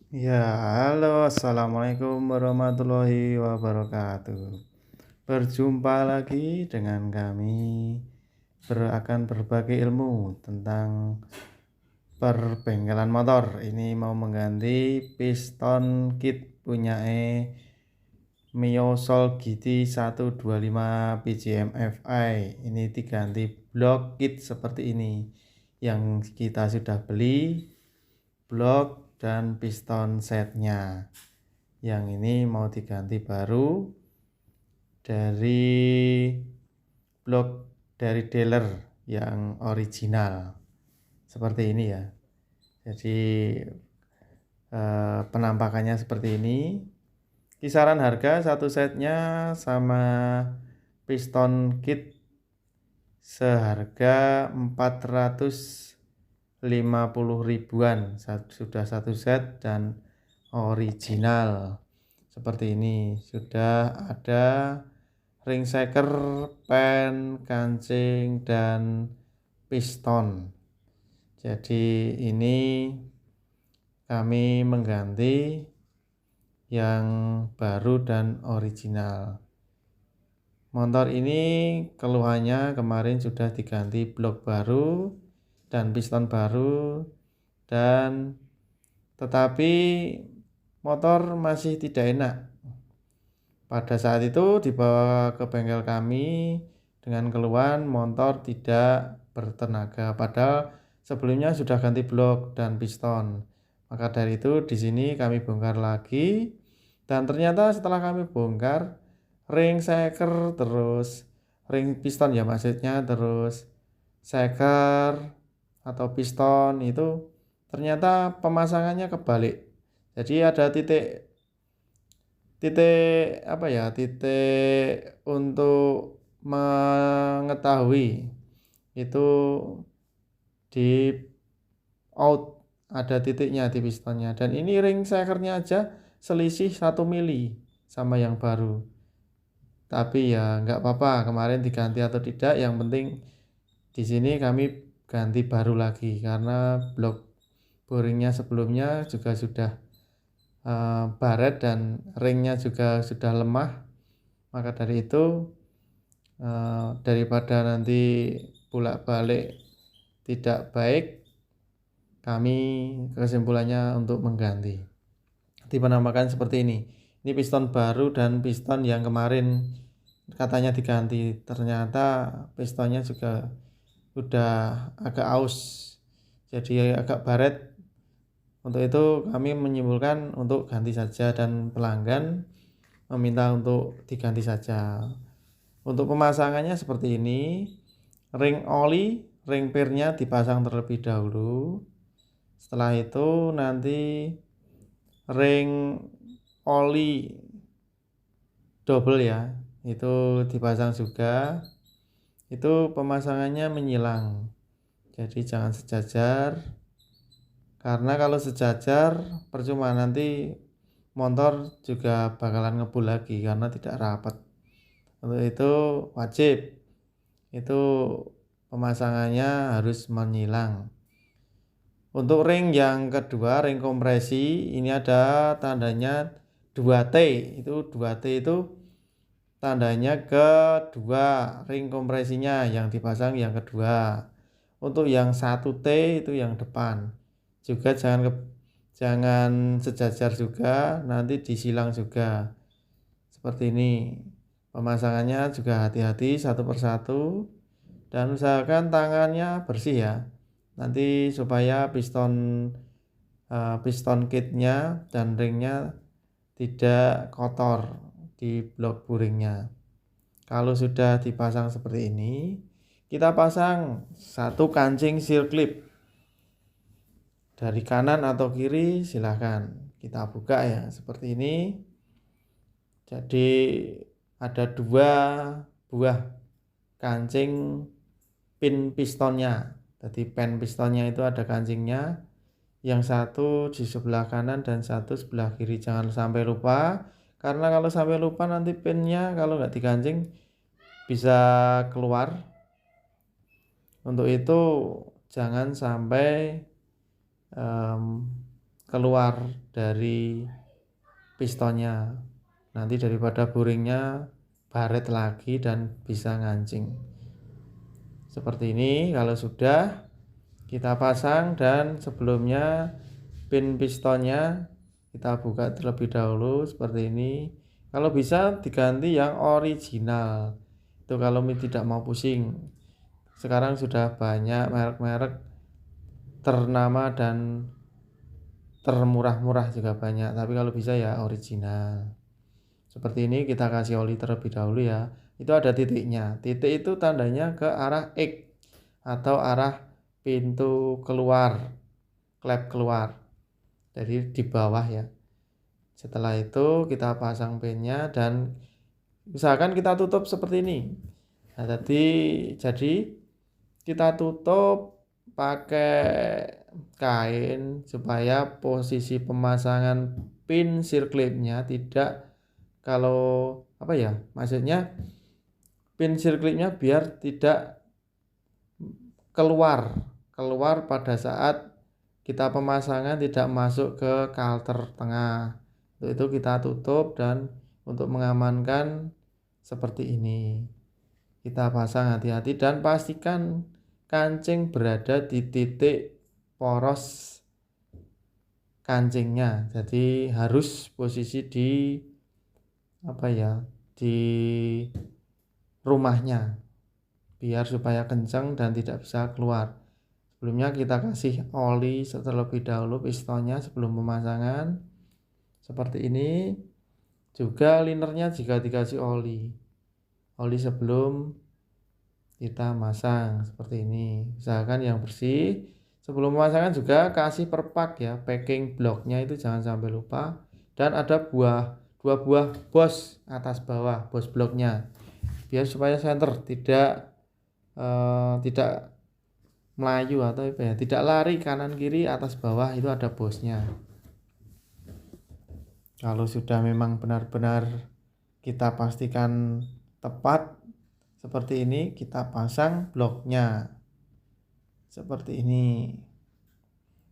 Ya, halo, assalamualaikum warahmatullahi wabarakatuh. Berjumpa lagi dengan kami akan berbagi ilmu tentang perbengkelan motor. Ini mau mengganti piston kit punya Mio Soul GT 125 PGM FI. Ini diganti blok kit seperti ini yang kita sudah beli blok dan piston setnya. Yang ini mau diganti baru dari blok dari dealer yang original seperti ini ya. Jadi penampakannya seperti ini. Kisaran harga satu setnya sama piston kit seharga 450 ribuan sudah satu set dan original seperti ini. Sudah ada ring shaker, pen, kancing, dan piston. Jadi ini kami mengganti yang baru dan original. Motor ini keluhannya kemarin sudah diganti blok baru dan piston baru, dan tetapi motor masih tidak enak. Pada saat itu dibawa ke bengkel kami dengan keluhan motor tidak bertenaga, padahal sebelumnya sudah ganti blok dan piston. Maka dari itu di sini kami bongkar lagi, dan ternyata setelah kami bongkar ring shaker, terus ring piston ya maksudnya, terus shaker atau piston itu ternyata pemasangannya kebalik. Jadi ada titik titik apa ya, titik untuk mengetahui itu di out, ada titiknya di pistonnya, dan ini ring shakernya aja selisih 1 mili sama yang baru. Tapi ya nggak apa-apa, kemarin diganti atau tidak, yang penting di sini kami ganti baru lagi karena blok boringnya sebelumnya juga sudah baret dan ringnya juga sudah lemah. Maka dari itu daripada nanti bolak-balik tidak baik, kami kesimpulannya untuk mengganti. Di penampakan seperti ini. Ini piston baru dan piston yang kemarin katanya diganti. Ternyata pistonnya juga udah agak aus. Jadi agak baret. Untuk itu kami menyimpulkan untuk ganti saja, dan pelanggan meminta untuk diganti saja. Untuk pemasangannya seperti ini. Ring oli, ring pirnya dipasang terlebih dahulu. Setelah itu nanti ring oli double ya, itu dipasang juga. Itu pemasangannya menyilang. Jadi jangan sejajar, karena kalau sejajar percuma, nanti motor juga bakalan ngebul lagi karena tidak rapat. Untuk itu wajib itu pemasangannya harus menyilang. Untuk ring yang kedua, ring kompresi, ini ada tandanya 2T. Itu 2T itu tandanya kedua ring kompresinya yang dipasang yang kedua. Untuk yang 1T itu yang depan. Juga jangan sejajar juga, nanti disilang juga. Seperti ini. Pemasangannya juga hati-hati satu persatu, dan usahakan tangannya bersih ya. Nanti supaya piston kitnya dan ringnya tidak kotor di blok boringnya. Kalau sudah dipasang seperti ini, kita pasang satu kancing seal clip dari kanan atau kiri, silahkan kita buka ya seperti ini. Jadi ada dua buah kancing pin pistonnya. Jadi pen pistonnya itu ada kancingnya, yang satu di sebelah kanan dan satu sebelah kiri. Jangan sampai lupa, karena kalau sampai lupa nanti pinnya kalau nggak dikancing bisa keluar. Untuk itu jangan sampai keluar dari pistonnya. Nanti daripada buringnya baret lagi dan bisa ngancing. Seperti ini. Kalau sudah, kita pasang, dan sebelumnya pin pistonnya kita buka terlebih dahulu seperti ini. Kalau bisa diganti yang original, itu kalau tidak mau pusing. Sekarang sudah banyak merek-merek ternama dan termurah-murah juga banyak, tapi kalau bisa ya original. Seperti ini. Kita kasih oli terlebih dahulu ya. Itu ada titiknya. Titik itu tandanya ke arah X atau arah pintu keluar, klep keluar. Jadi di bawah ya. Setelah itu kita pasang pinnya dan usahakan kita tutup seperti ini. Nah, jadi kita tutup pakai kain supaya posisi pemasangan pin circlipnya tidak, kalau maksudnya pin circlipnya biar tidak keluar pada saat kita pemasangan, tidak masuk ke kalter tengah. Untuk itu kita tutup, dan untuk mengamankan seperti ini kita pasang hati-hati dan pastikan kancing berada di titik poros kancingnya. Jadi harus posisi di di rumahnya, biar supaya kencang dan tidak bisa keluar. Sebelumnya kita kasih oli terlebih dahulu pistonnya sebelum pemasangan. Seperti ini. Juga linernya jika dikasih oli sebelum kita masang seperti ini. Usahakan yang bersih. Sebelum pemasangan juga kasih perpak ya, packing bloknya itu jangan sampai lupa. Dan ada dua buah bos atas bawah, bos bloknya, biar supaya senter tidak melayu atau tidak lari kanan kiri atas bawah, itu ada bosnya. Kalau sudah memang benar-benar kita pastikan tepat seperti ini, kita pasang bloknya seperti ini.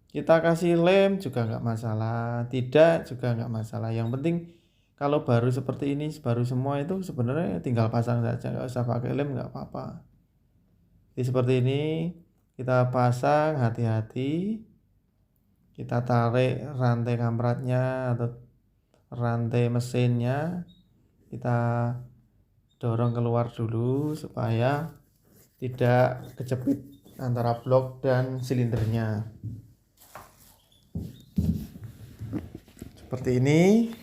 Kita kasih lem juga nggak masalah, tidak juga nggak masalah. Yang penting kalau baru seperti ini, baru semua, itu sebenarnya tinggal pasang saja, nggak usah pakai lem, nggak apa-apa. Jadi seperti ini kita pasang, hati-hati. Kita tarik rantai kampratnya atau rantai mesinnya, kita dorong keluar dulu supaya tidak kejepit antara blok dan silindernya. Seperti ini.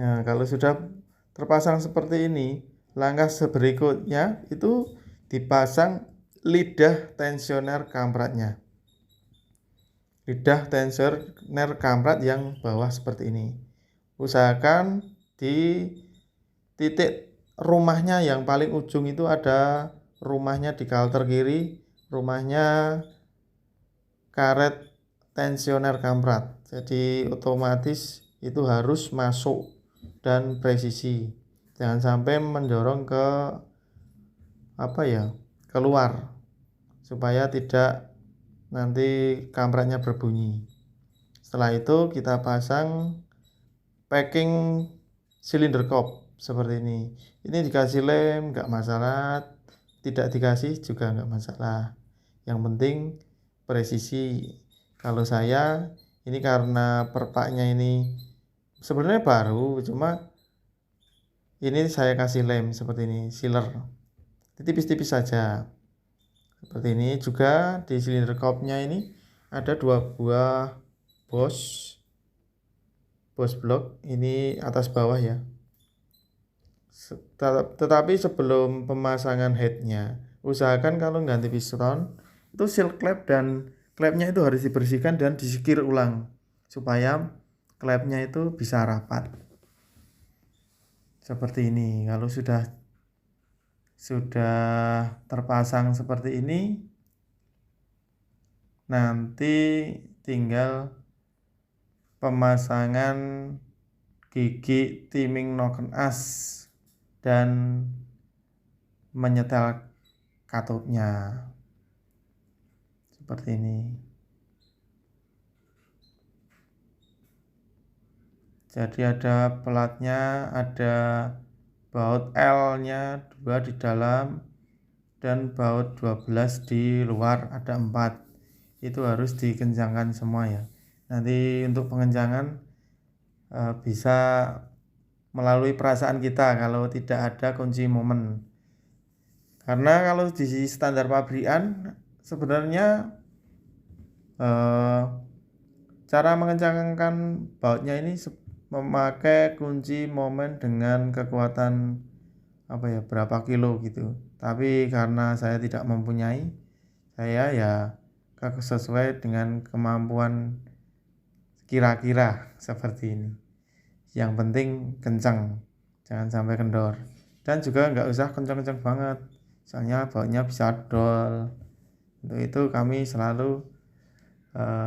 Nah, kalau sudah terpasang seperti ini, langkah berikutnya itu dipasang lidah tensioner kampratnya. Lidah tensioner kamprat yang bawah seperti ini. Usahakan di titik rumahnya yang paling ujung itu ada rumahnya di kalter kiri, rumahnya karet tensioner kamprat. Jadi otomatis itu harus masuk dan presisi. Jangan sampai mendorong ke keluar, supaya tidak nanti kampratnya berbunyi. Setelah itu kita pasang packing silinder kop seperti ini. Ini dikasih lem nggak masalah, tidak dikasih juga nggak masalah. Yang penting presisi. Kalau saya ini karena perpaknya ini sebenarnya baru, cuma ini saya kasih lem seperti ini, sealer tipis-tipis saja. Seperti ini. Juga di silinder kopnya ini ada 2 buah bos blok, ini atas bawah ya. Tetapi sebelum pemasangan headnya, usahakan kalau ganti piston itu seal klep dan klepnya itu harus dibersihkan dan disikir ulang supaya klepnya itu bisa rapat. Seperti ini. Kalau sudah terpasang seperti ini, nanti tinggal pemasangan gigi timing noken as dan menyetel katupnya seperti ini. Jadi ada pelatnya, ada baut L-nya 2 di dalam dan baut 12 di luar, ada 4. Itu harus dikencangkan semua ya. Nanti untuk pengencangan bisa melalui perasaan kita kalau tidak ada kunci momen. Karena kalau di standar pabrikan sebenarnya cara mengencangkan bautnya ini memakai kunci momen dengan kekuatan berapa kilo gitu. Tapi karena saya tidak mempunyai, saya ya sesuai dengan kemampuan kira-kira seperti ini. Yang penting kencang, jangan sampai kendor. Dan juga nggak usah kencang-kencang banget, soalnya bautnya bisa dol. Untuk itu kami selalu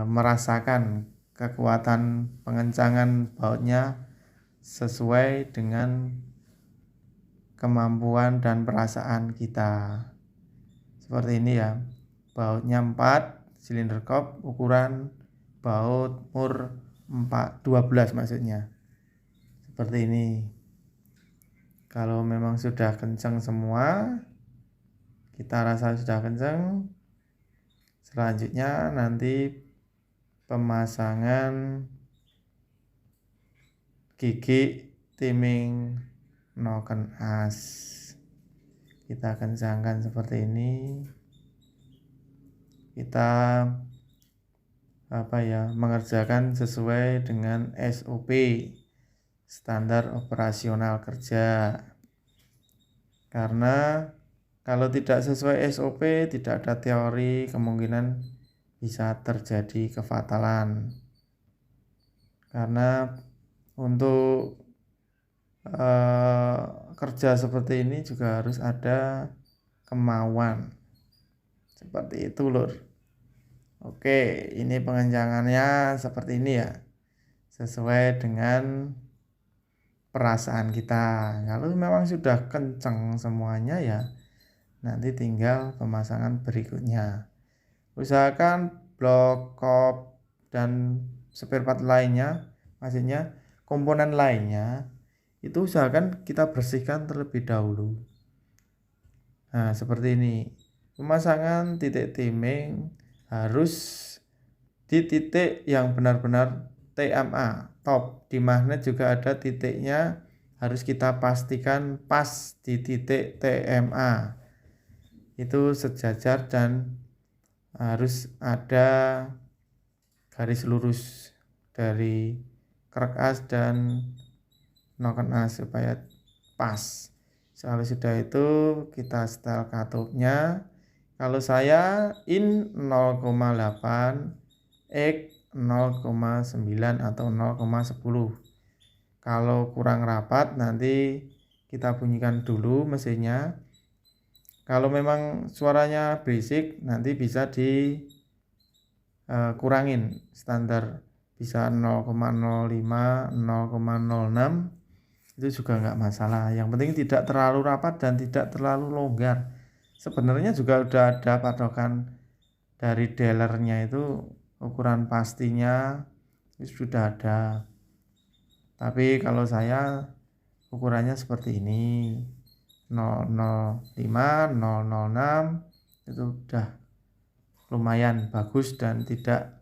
merasakan kekuatan pengencangan bautnya sesuai dengan kemampuan dan perasaan kita. Seperti ini ya. Bautnya 4, silinder kop, ukuran baut mur 12 maksudnya. Seperti ini. Kalau memang sudah kencang semua, kita rasa sudah kencang, selanjutnya nanti pemasangan gigi timing noken as. Kita kencangkan seperti ini. Kita mengerjakan sesuai dengan SOP, standar operasional kerja. Karena kalau tidak sesuai SOP, tidak ada teori, kemungkinan bisa terjadi kefatalan. Karena untuk kerja seperti ini juga harus ada kemauan. Seperti itu lur. Oke, ini pengencangannya seperti ini ya. Sesuai dengan perasaan kita. Kalau memang sudah kencang semuanya ya, nanti tinggal pemasangan berikutnya. Usahakan blok kop dan spare part lainnya, maksudnya komponen lainnya, itu usahakan kita bersihkan terlebih dahulu. Nah, seperti ini. Pemasangan titik timing harus di titik yang benar-benar TMA, top. Di magnet juga ada titiknya, harus kita pastikan pas di titik TMA. Itu sejajar dan harus ada garis lurus dari krek as dan noken as supaya pas. Kalau sudah itu kita setel katupnya. Kalau saya in 0,8, X 0,9 atau 0,10. Kalau kurang rapat nanti kita bunyikan dulu mesinnya. Kalau memang suaranya berisik nanti bisa dikurangin standar, bisa 0,05, 0,06, itu juga nggak masalah. Yang penting tidak terlalu rapat dan tidak terlalu longgar. Sebenarnya juga udah ada patokan dari dealernya, itu ukuran pastinya itu sudah ada. Tapi kalau saya ukurannya seperti ini, 005, 006, itu udah lumayan bagus dan tidak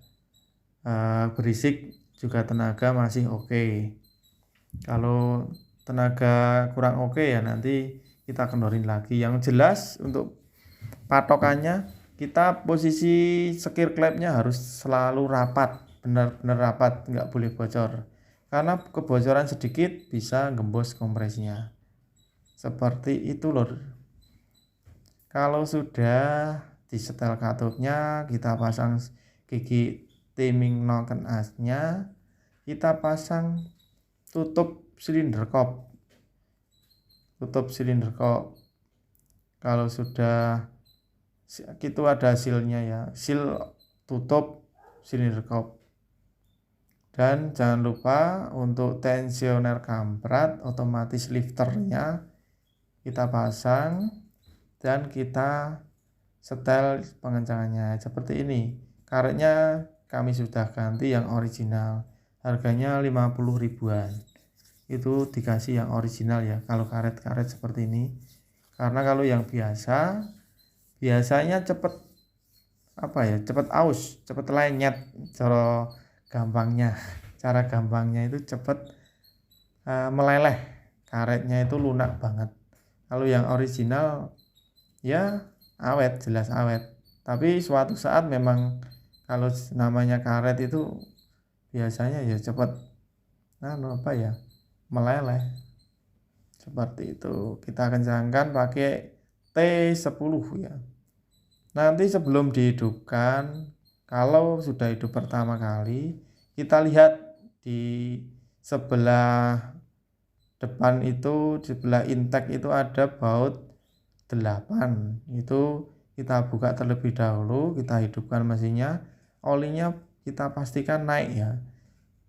berisik, juga tenaga masih oke. Kalau tenaga kurang oke ya nanti kita kendorin lagi. Yang jelas untuk patokannya, kita posisi sekir klepnya harus selalu rapat, benar-benar rapat, nggak boleh bocor. Karena kebocoran sedikit bisa gembos kompresnya. Seperti itu lor. Kalau sudah disetel katupnya, kita pasang gigi timing noken asnya, kita pasang tutup silinder kop. Kalau sudah itu ada silnya ya, sil tutup silinder kop. Dan jangan lupa untuk tensioner kamprat otomatis lifternya kita pasang dan kita setel pengencangannya seperti ini. Karetnya kami sudah ganti yang original. harganya 50 ribuan. Itu dikasih yang original ya, kalau karet-karet seperti ini. Karena kalau yang biasanya cepet aus, cepet lenyet. Cara gampangnya itu cepet meleleh, karetnya itu lunak banget. Kalau yang original ya jelas awet. Tapi suatu saat memang kalau namanya karet itu biasanya ya cepet meleleh. Seperti itu. Kita kencangkan pakai T10 ya. Nanti sebelum dihidupkan, kalau sudah hidup pertama kali, kita lihat di sebelah depan itu, di sebelah intake itu ada baut 8. Itu kita buka terlebih dahulu, kita hidupkan mesinnya, olinya kita pastikan naik ya.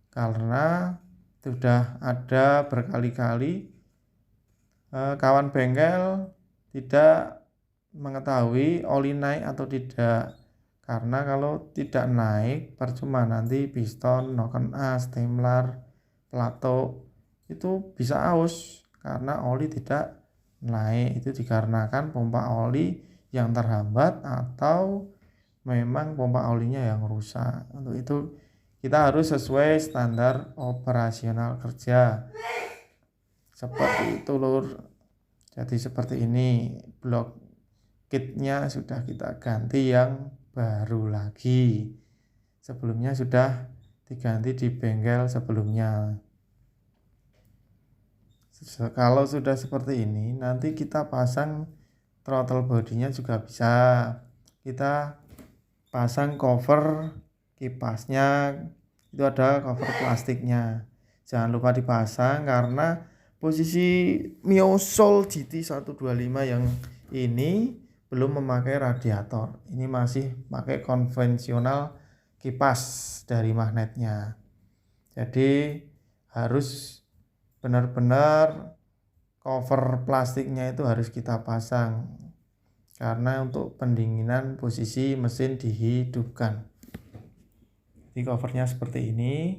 Karena sudah ada berkali-kali kawan bengkel tidak mengetahui oli naik atau tidak. Karena kalau tidak naik percuma, nanti piston, noken as, temlar, pelatuk itu bisa aus karena oli tidak naik. Itu dikarenakan pompa oli yang terhambat atau memang pompa olinya yang rusak. Untuk itu kita harus sesuai standar operasional kerja. Seperti itu lur. Jadi seperti ini, blok kitnya sudah kita ganti yang baru lagi. Sebelumnya sudah diganti di bengkel sebelumnya. Kalau sudah seperti ini, nanti kita pasang throttle bodinya juga bisa. Kita pasang cover kipasnya, itu ada cover plastiknya. Jangan lupa dipasang karena posisi Mio Soul GT 125 yang ini belum memakai radiator. Ini masih pakai konvensional kipas dari magnetnya. Jadi harus benar-benar cover plastiknya itu harus kita pasang. Karena untuk pendinginan posisi mesin dihidupkan. Jadi covernya seperti ini.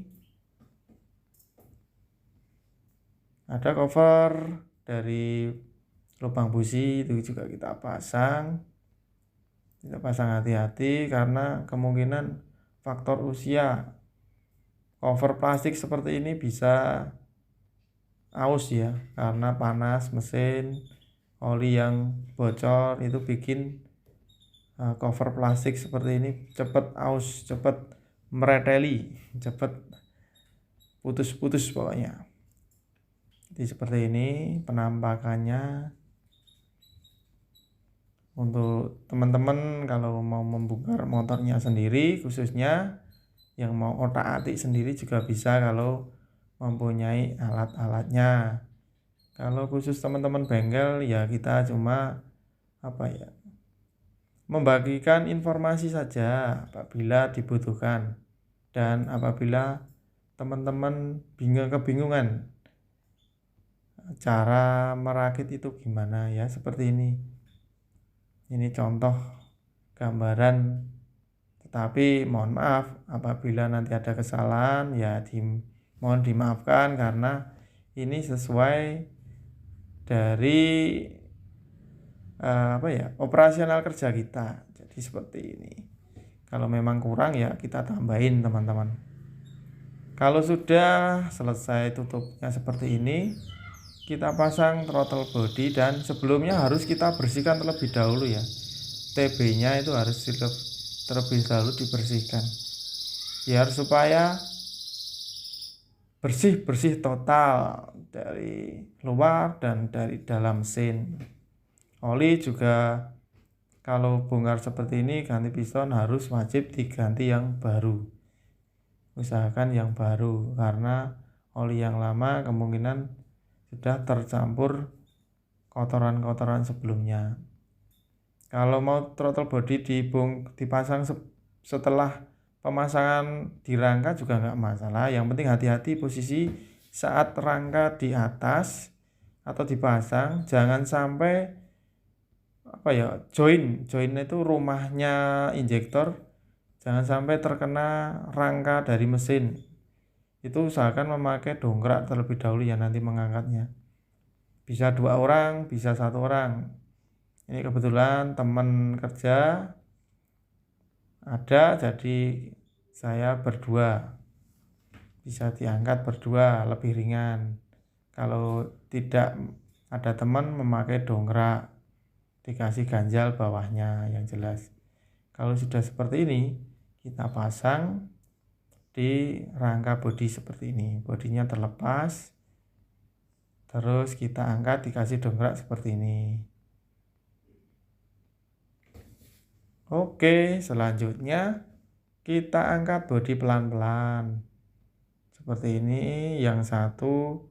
Ada cover dari lubang busi itu juga kita pasang. Kita pasang hati-hati karena kemungkinan faktor usia cover plastik seperti ini bisa aus ya, karena panas mesin, oli yang bocor itu bikin cover plastik seperti ini cepat aus, cepat mereteli, cepat putus-putus pokoknya. Jadi seperti ini penampakannya. Untuk teman-teman kalau mau membongkar motornya sendiri, khususnya yang mau otak-atik sendiri juga bisa kalau mempunyai alat-alatnya. Kalau khusus teman-teman bengkel ya kita cuma membagikan informasi saja apabila dibutuhkan. Dan apabila teman-teman kebingungan cara merakit itu gimana ya, seperti ini. Ini contoh gambaran, tetapi mohon maaf apabila nanti ada kesalahan ya mohon dimaafkan karena ini sesuai dari operasional kerja kita. Jadi seperti ini. Kalau memang kurang ya kita tambahin teman-teman. Kalau sudah selesai tutupnya seperti ini, kita pasang throttle body dan sebelumnya harus kita bersihkan terlebih dahulu ya. TB-nya itu harus terlebih dahulu dibersihkan. Biar supaya bersih total dari luar dan dari dalam mesin. Oli juga kalau bongkar seperti ini ganti piston harus wajib diganti yang baru. Usahakan yang baru karena oli yang lama kemungkinan sudah tercampur kotoran-kotoran sebelumnya. Kalau mau throttle body dipasang setelah pemasangan di rangka juga nggak masalah. Yang penting hati-hati posisi saat rangka di atas atau dipasang, jangan sampai join itu rumahnya injektor jangan sampai terkena rangka dari mesin. itu usahakan memakai dongkrak terlebih dahulu ya nanti mengangkatnya. Bisa 2 orang, bisa 1 orang. Ini kebetulan teman kerja ada, jadi saya berdua. Bisa diangkat berdua, lebih ringan. Kalau tidak ada teman memakai dongkrak, dikasih ganjal bawahnya yang jelas. Kalau sudah seperti ini, kita pasang di rangka bodi seperti ini. Bodinya terlepas, terus kita angkat dikasih dongkrak seperti ini. Oke, selanjutnya kita angkat bodi pelan-pelan. Seperti ini, yang satu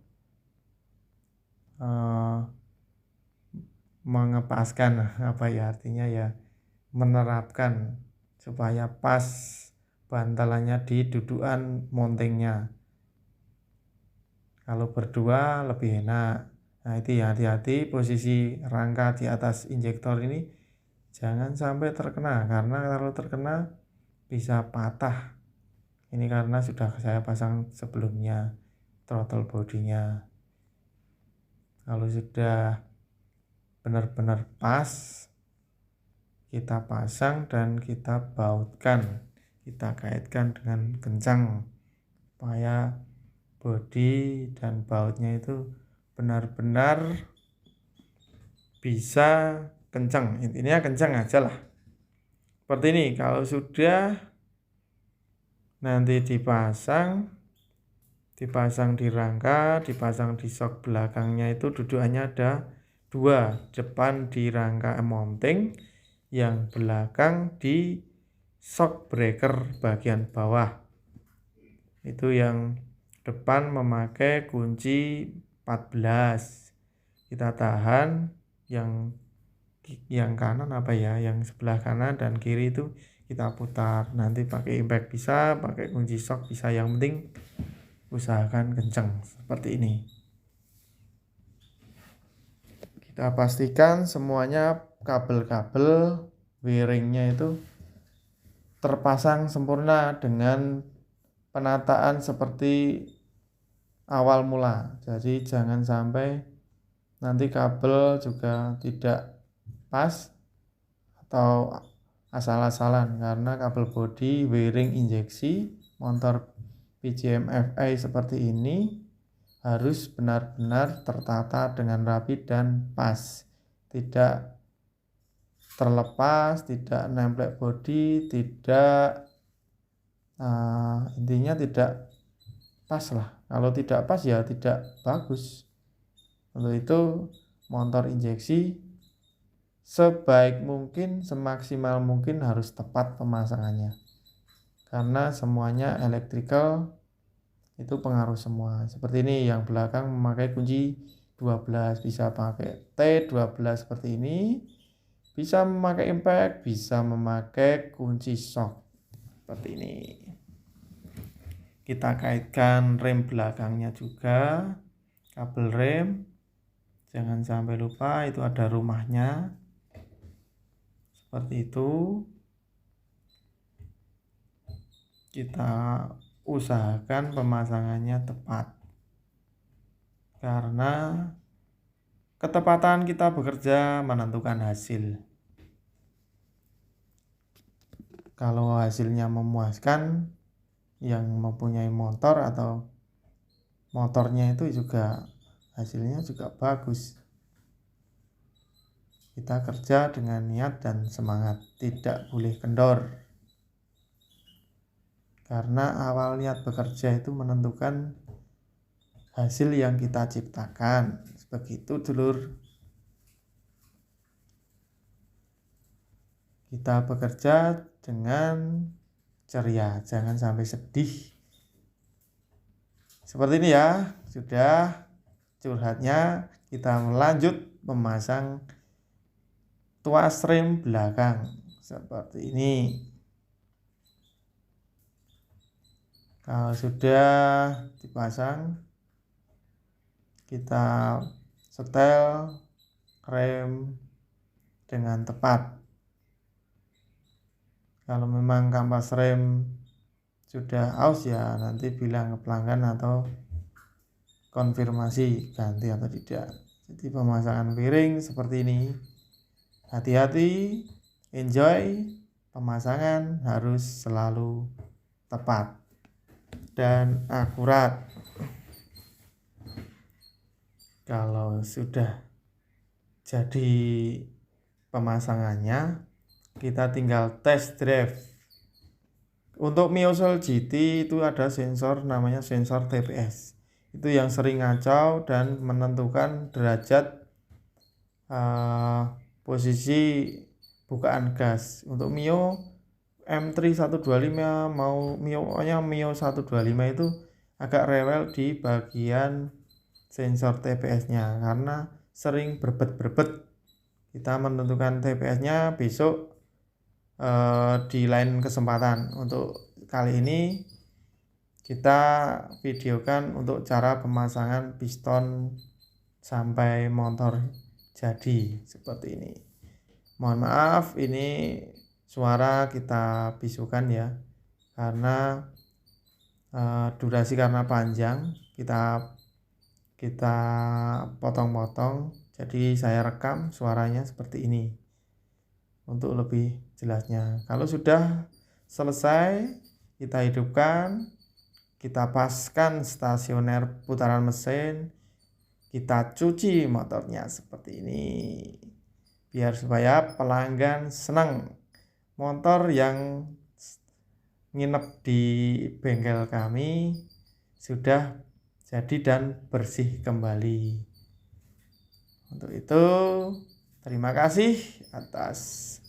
mengepaskan, apa ya artinya ya, menerapkan supaya pas bantalannya di dudukan mountingnya. Kalau berdua lebih enak. Nah itu ya, hati-hati posisi rangka di atas injektor ini jangan sampai terkena, karena kalau terkena bisa patah. Ini karena sudah saya pasang sebelumnya throttle bodinya. Kalau sudah benar-benar pas, kita pasang dan kita bautkan, kita kaitkan dengan kencang supaya bodi dan bautnya itu benar-benar bisa kencang. Intinya kencang aja lah. Seperti ini. Kalau sudah nanti dipasang di rangka, dipasang di shock belakangnya, itu dudukannya ada 2, depan di rangka mounting, yang belakang di shock breaker bagian bawah. Itu yang depan memakai kunci 14. Kita tahan yang kanan apa ya, yang sebelah kanan dan kiri itu kita putar. Nanti pakai impact bisa, pakai kunci shock bisa, yang penting usahakan kencang seperti ini. Kita pastikan semuanya kabel-kabel wiringnya itu terpasang sempurna dengan penataan seperti awal mula. Jadi jangan sampai nanti kabel juga tidak pas atau asal-asalan, karena kabel bodi wiring injeksi motor PGM FA seperti ini harus benar-benar tertata dengan rapi dan pas, tidak terlepas, tidak nemplek bodi, tidak intinya tidak pas lah. Kalau tidak pas ya tidak bagus. Untuk itu motor injeksi sebaik mungkin, semaksimal mungkin harus tepat pemasangannya, karena semuanya electrical itu pengaruh semua. Seperti ini, yang belakang memakai kunci 12, bisa pakai T12 seperti ini, bisa memakai impact, bisa memakai kunci shock seperti ini. Kita kaitkan rem belakangnya juga, kabel rem, jangan sampai lupa itu ada rumahnya seperti itu. Kita usahakan pemasangannya tepat, karena ketepatan kita bekerja menentukan hasil. Kalau hasilnya memuaskan, yang mempunyai motor atau motornya itu juga hasilnya juga bagus. Kita kerja dengan niat dan semangat, tidak boleh kendor, karena awal niat bekerja itu menentukan hasil yang kita ciptakan. Begitu dulur, kita bekerja dengan ceria, jangan sampai sedih. Seperti ini ya, sudah curhatnya. Kita melanjut memasang tuas rem belakang seperti ini. Kalau sudah dipasang, kita setel rem dengan tepat. Kalau memang kampas rem sudah aus ya nanti bilang ke pelanggan atau konfirmasi ganti atau tidak. Jadi pemasangan piring seperti ini. Hati-hati, enjoy. Pemasangan harus selalu tepat dan akurat. Kalau sudah jadi pemasangannya, kita tinggal test drive. Untuk Mio Soul GT itu ada sensor namanya sensor TPS. Itu yang sering ngacau dan menentukan derajat posisi bukaan gas. Untuk Mio M3 125 mau Mio 125 itu agak rewel di bagian sensor TPS-nya karena sering berbet-berbet. Kita menentukan TPS-nya besok di lain kesempatan. Untuk kali ini kita videokan untuk cara pemasangan piston sampai motor jadi seperti ini. Mohon maaf ini suara kita bisukan ya karena durasi karena panjang kita potong-potong, jadi saya rekam suaranya seperti ini untuk lebih jelasnya. Kalau sudah selesai kita hidupkan, kita paskan stasioner putaran mesin, kita cuci motornya seperti ini biar supaya pelanggan senang. Motor yang nginep di bengkel kami sudah jadi dan bersih kembali. Untuk itu terima kasih atas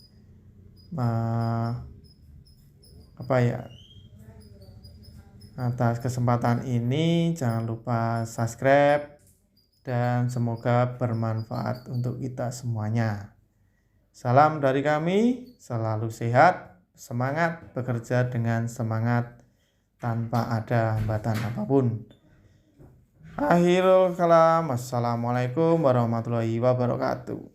atas kesempatan ini. Jangan lupa subscribe dan semoga bermanfaat untuk kita semuanya. Salam dari kami, selalu sehat, semangat bekerja dengan semangat tanpa ada hambatan apapun. Akhirul kalam, assalamualaikum warahmatullahi wabarakatuh.